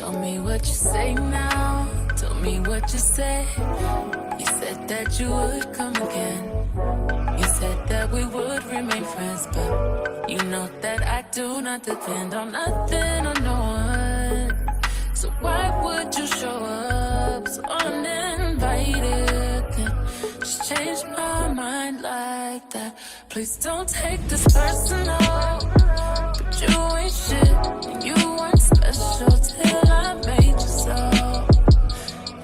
Tell me what you say now. Tell me what you said. You said that you would come again. You said that we would remain friends, but you know that I do not depend on nothing or no one. So why would you show up so uninvited? Just change my mind like that. Please don't take this personal. But you ain't shit and you weren't special till I made you so.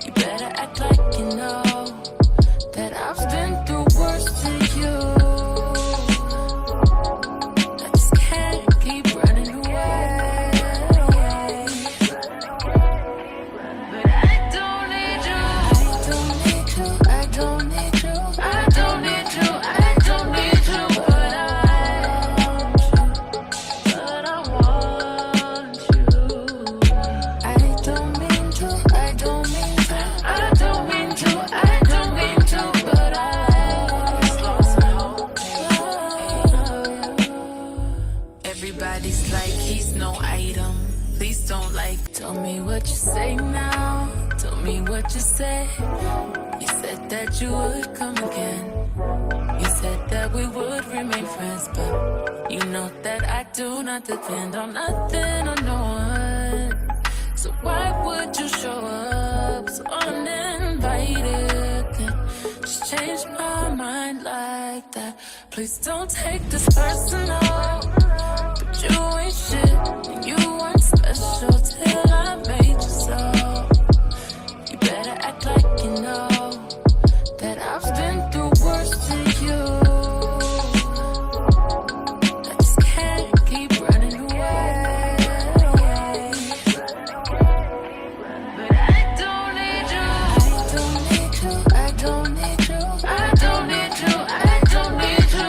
You better act like you know that I've been through worse than you. I just can't keep running away. But I don't need you. I don't need you. I don't need you. I don't need you. I don't need you. But I want you. I don't mean to. I don't mean to. I don't mean to. I don't mean to. But everybody's like he's no item. Please don't like. Tell me what you say now. Tell me what you said. You said that you would come again. You said that we would remain friends, but you know that I do not depend on nothing or no one. So why would you show up so uninvited? Just change my mind like that. Please don't take this personal. But you ain't shit and you weren't special till I made you so. You better act like you know that I've been through worse than you. I just can't keep running away. But I don't need you. I don't need you. I don't need you. I don't need you. I don't need you.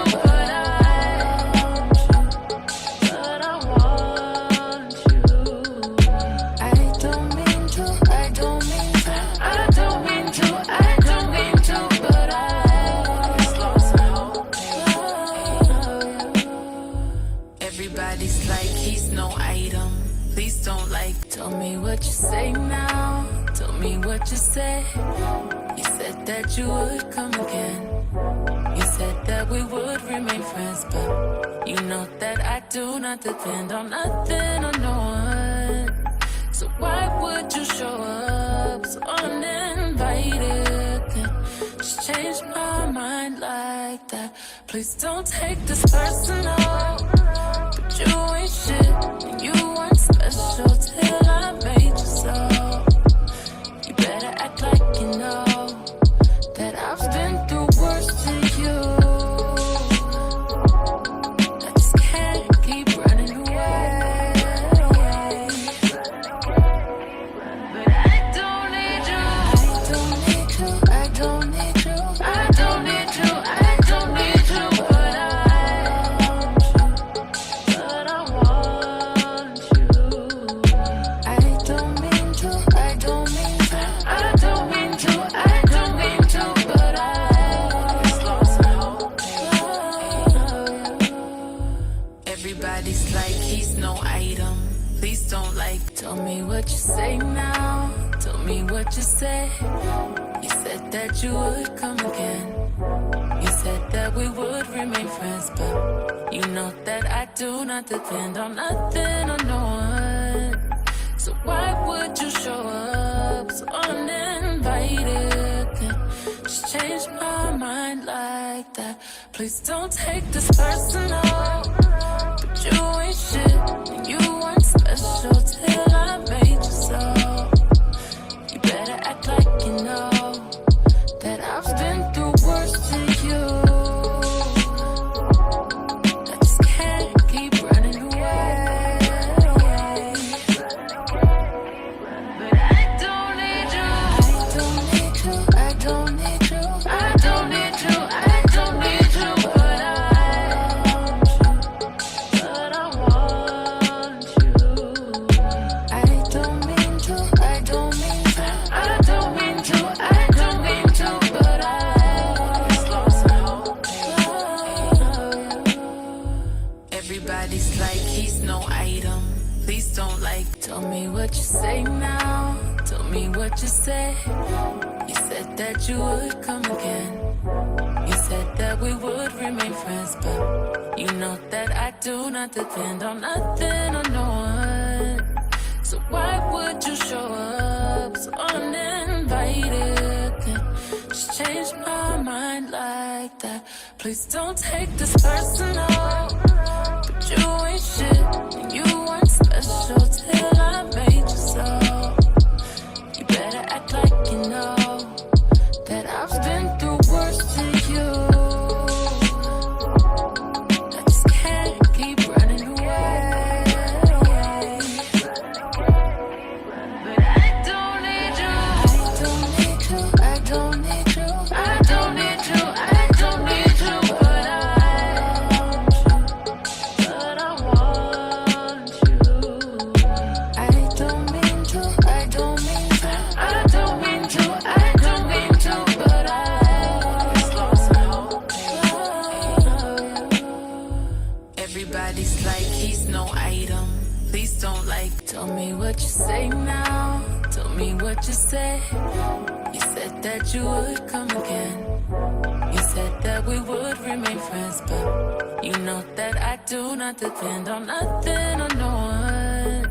But I want you. I don't mean to. I don't mean to. I don't mean to. I don't mean to. But everybody's like he's no item. Please don't like. Tell me what you say now. Tell me what you said. You said that you would come again. You said that we would remain friends, but you know that I do not depend on nothing or no one. So why would you show up so uninvited? Just change my mind like that. Please don't take this personal. But you ain't shit and you weren't special till I made you so. You better act like you know that I've been through worse than you. I just can't keep running away. But I don't need you. I don't need you. I don't need you. I don't need you. I don't need you. But I want you. I don't mean to. I don't mean to. I don't mean to. I don't mean to. But everybody's like he's no item. Please don't like. Tell me what you say now. Tell me what you said. You said that you would come again. You said that we would remain friends, but you know that I do not depend on nothing or no one. So why would you show up so uninvited? Just change my mind like that. Please don't take this personal. But you ain't shit and you weren't special till I made you so. You better act like you know that I've been through worse than you. I just can't keep running away. But I don't need you. I don't need you. I don't need you. I don't need you. I don't need you. But I want you. I what you say now. Tell me what you said. You said that you would come again. You said that we would remain friends, but you know that I do not depend on nothing or no one. So why would you show up so uninvited? Just change my mind like that. Please don't take this personal. But you ain't shit, and you weren't special till I made you so. You better act like you know that I've been through worse than you. I just can't keep running away. But I don't need you. I don't need you. I don't need you. I don't need you. I don't need you. But I want you. I don't mean to. I don't mean to. I don't mean to. I don't mean to. But I everybody's like he's no item. Please don't like. Tell me what you say now. Tell me what you said. You said that you would come again. You said that we would remain friends, but you know that I do not depend on nothing or no one.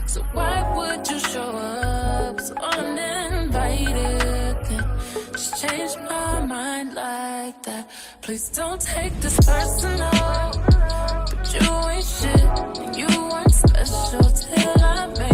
So why would you show up so uninvited? Just change my mind like that. Please don't take this personal. But you ain't shit, and you weren't special till I made